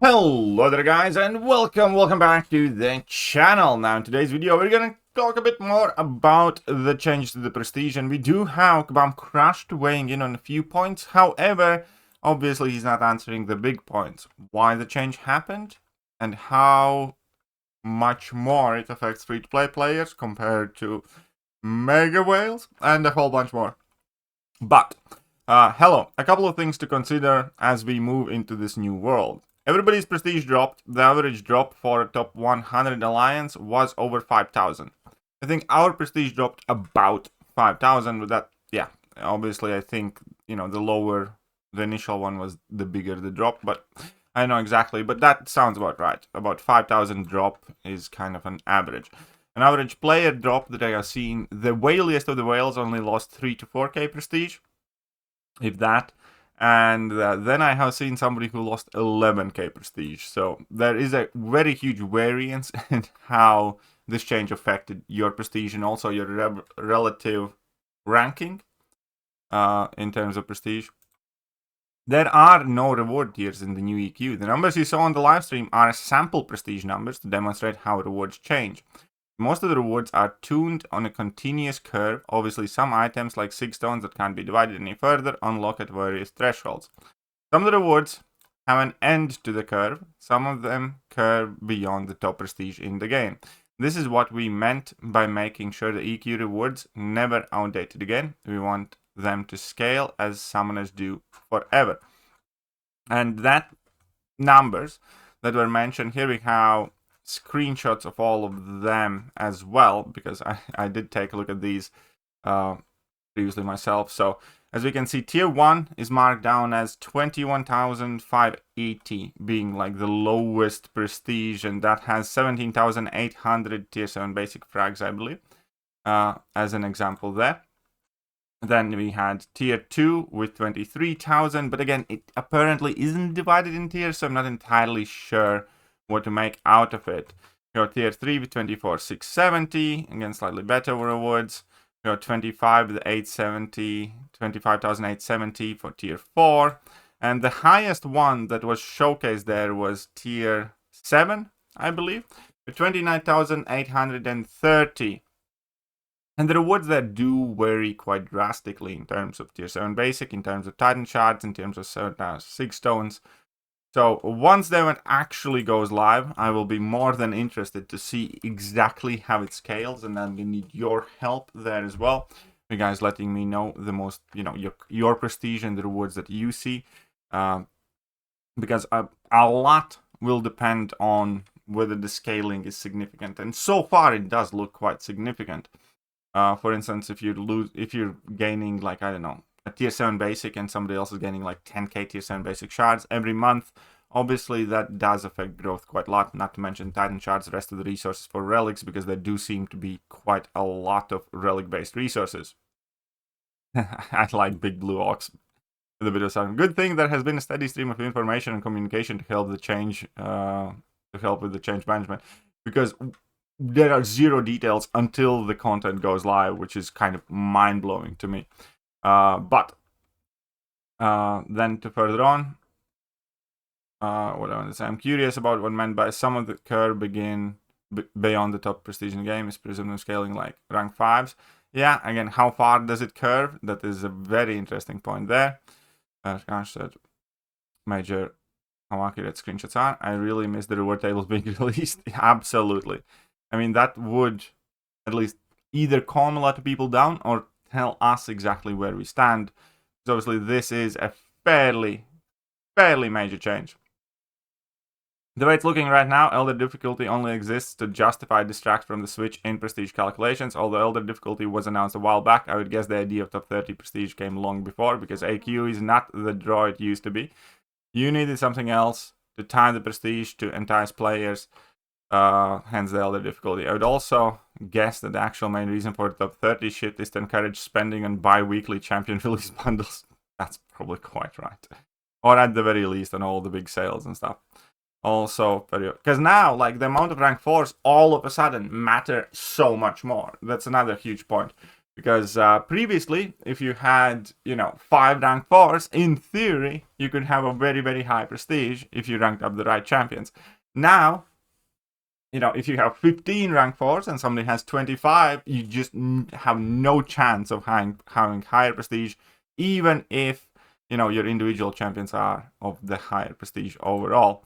Hello there guys, and welcome back to the channel. Now in today's video we're gonna talk a bit more about the changes to the prestige, and we do have Kabam Crushed weighing in on a few points. However, obviously he's not answering the big points. Why the change happened and how much more it affects free-to-play players compared to mega whales and a whole bunch more. But hello, a couple of things to consider as we move into this new world. Everybody's prestige dropped. The average drop for a top 100 alliance was over 5,000. I think our prestige dropped about 5,000, but that, yeah, obviously I think, you know, the lower the initial one was, the bigger the drop, but I know exactly, but that sounds about right. About 5,000 drop is kind of an average. An average player drop that I have seen, the whaliest of the whales only lost 3 to 4k prestige, if that. And then I have seen somebody who lost 11k prestige. So there is a very huge variance in how this change affected your prestige and also your relative ranking in terms of prestige. There are no reward tiers in the new EQ. The numbers you saw on the live stream are sample prestige numbers to demonstrate how rewards change. Most of the rewards are tuned on a continuous curve. Obviously, some items like 6 stones that can't be divided any further unlock at various thresholds. Some of the rewards have an end to the curve. Some of them curve beyond the top prestige in the game. This is what we meant by making sure the EQ rewards never outdated again. We want them to scale as summoners do forever. And that numbers that were mentioned here, we have screenshots of all of them as well, because I did take a look at these previously myself. So as we can see, tier 1 is marked down as 21,580 being like the lowest prestige, and that has 17,800 tier 7 basic frags, I believe, as an example there. Then we had tier 2 with 23,000, but again, it apparently isn't divided in tiers, so I'm not entirely sure what to make out of it. Your tier 3 with 24,670, again slightly better rewards. Your 25 with 870, 25,870 for tier 4. And the highest one that was showcased there was tier 7, I believe, with 29,830. And the rewards there do vary quite drastically in terms of tier 7 basic, in terms of Titan shards, in terms of 6 stones. So once that one actually goes live, I will be more than interested to see exactly how it scales, and I'm gonna need your help there as well. You guys letting me know the most, you know, your prestige and the rewards that you see, because a lot will depend on whether the scaling is significant, and so far it does look quite significant. For instance, if you're gaining, like, I don't know, a tier 7 basic and somebody else is gaining like 10k tier 7 basic shards every month, obviously that does affect growth quite a lot, not to mention Titan shards, the rest of the resources for relics, because there do seem to be quite a lot of relic based resources. I like Big Blue Ox with a bit of sound. Good thing there has been a steady stream of information and communication to help with the change management, because there are zero details until the content goes live, which is kind of mind-blowing to me. But then to further on, what I want to say, I'm curious about what meant by some of the curve begin beyond the top prestige in the game is presumably scaling like rank 5s. Yeah, again, how far does it curve? That is a very interesting point there. Gosh, said major how accurate screenshots are. I really miss the reward tables being released. Absolutely. I mean, that would at least either calm a lot of people down or tell us exactly where we stand. So obviously this is a fairly major change. The way it's looking right now, Elder difficulty only exists to justify distract from the switch in prestige calculations. Although Elder difficulty was announced a while back, I would guess the idea of top 30 prestige came long before, because AQ is not the draw it used to be. You needed something else to time the prestige to entice players, hence the Elder difficulty. I would also guess that the actual main reason for the top 30 shift is to encourage spending on bi-weekly champion release bundles. That's probably quite right. Or at the very least on all the big sales and stuff. Also, because now, like, the amount of rank 4s all of a sudden matter so much more. That's another huge point. Because previously, if you had, 5 rank 4s, in theory, you could have a very, very high prestige if you ranked up the right champions. Now, if you have 15 rank 4s and somebody has 25, you just have no chance of having higher prestige, even if, your individual champions are of the higher prestige overall.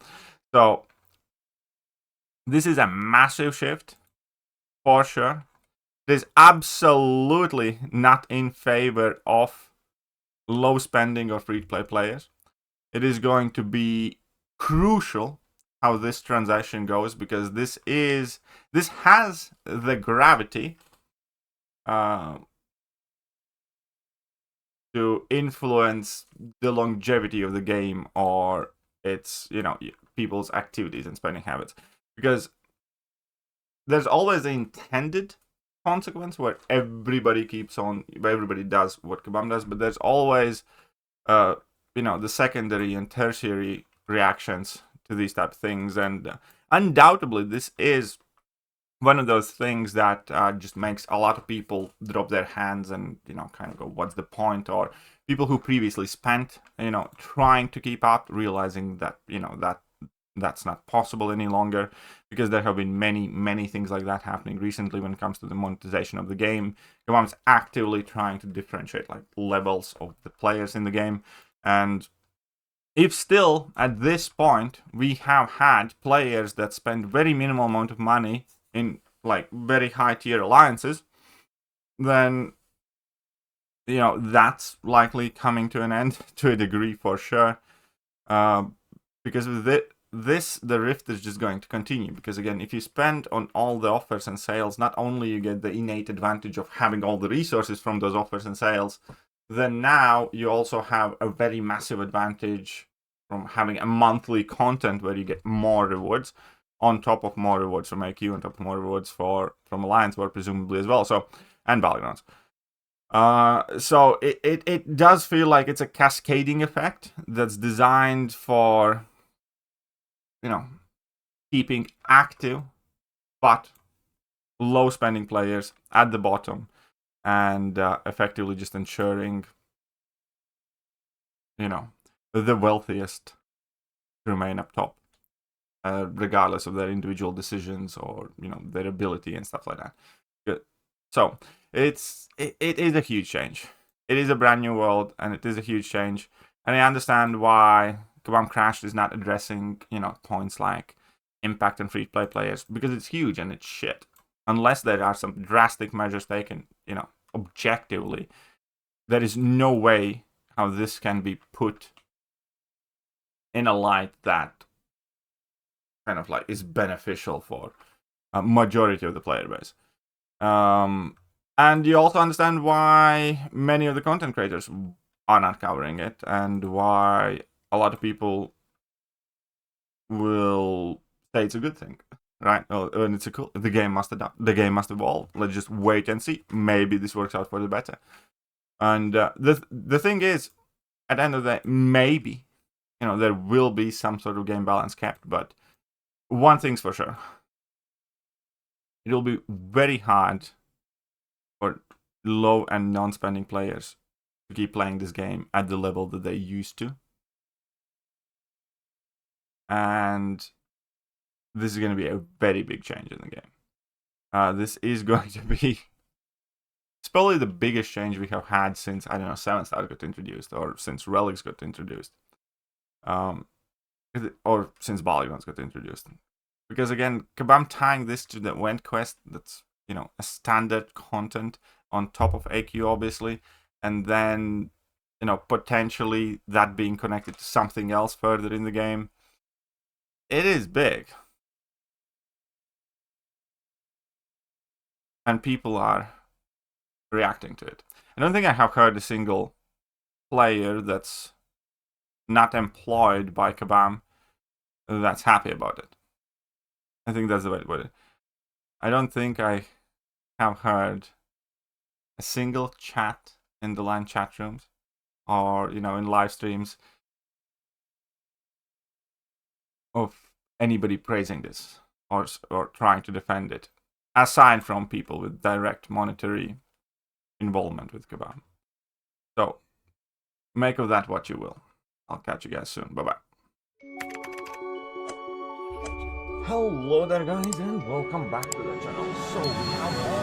So, this is a massive shift, for sure. It is absolutely not in favor of low spending or free-to-play players. It is going to be crucial how this transaction goes, because this has the gravity to influence the longevity of the game or its people's activities and spending habits, because there's always the intended consequence where everybody does what Kabam does, but there's always the secondary and tertiary reactions to these type of things, and undoubtedly this is one of those things that just makes a lot of people drop their hands and kind of go, what's the point? Or people who previously spent trying to keep up, realizing that that's not possible any longer, because there have been many things like that happening recently when it comes to the monetization of the game. Kabam's actively trying to differentiate like levels of the players in the game, and if still at this point we have had players that spend very minimal amount of money in like very high tier alliances, then that's likely coming to an end to a degree, for sure, because with the rift is just going to continue. Because again, if you spend on all the offers and sales, not only you get the innate advantage of having all the resources from those offers and sales, then now you also have a very massive advantage from having a monthly content where you get more rewards on top of more rewards from AQ, on top of more rewards from Alliance War presumably as well, so, and Battlegrounds. So it does feel like it's a cascading effect that's designed for keeping active but low spending players at the bottom, and effectively just ensuring the wealthiest remain up top, regardless of their individual decisions or their ability and stuff like that. Good. So it is a huge change. It is a brand new world, and it is a huge change. And I understand why Kabam Crashed is not addressing points like impact and free-to-play players, because it's huge and it's shit. Unless there are some drastic measures taken, objectively, there is no way how this can be put in a light that kind of like is beneficial for a majority of the player base. And you also understand why many of the content creators are not covering it, and why a lot of people will say it's a good thing, right? And it's the game must adapt, the game must evolve. Let's just wait and see. Maybe this works out for the better. And the thing is, at the end of the day, maybe there will be some sort of game balance kept, but one thing's for sure: it'll be very hard for low and non-spending players to keep playing this game at the level that they used to. And this is going to be a very big change in the game. This is going to be... It's probably the biggest change we have had since, I don't know, 7 Star got introduced, or since Relics got introduced. Or since Battlegrounds got introduced. Because again, Kabam tying this to the event quest, that's, a standard content on top of AQ, obviously, and then, potentially that being connected to something else further in the game. It is big. And people are reacting to it. I don't think I have heard a single player that's not employed by Kabam that's happy about it. I think that's the way to put it. I don't think I have heard a single chat in the LAN chat rooms or, in live streams of anybody praising this or trying to defend it, aside from people with direct monetary involvement with Kabam. So, make of that what you will. I'll catch you guys soon. Bye-bye. Hello there, guys, and welcome back to the channel. So, we have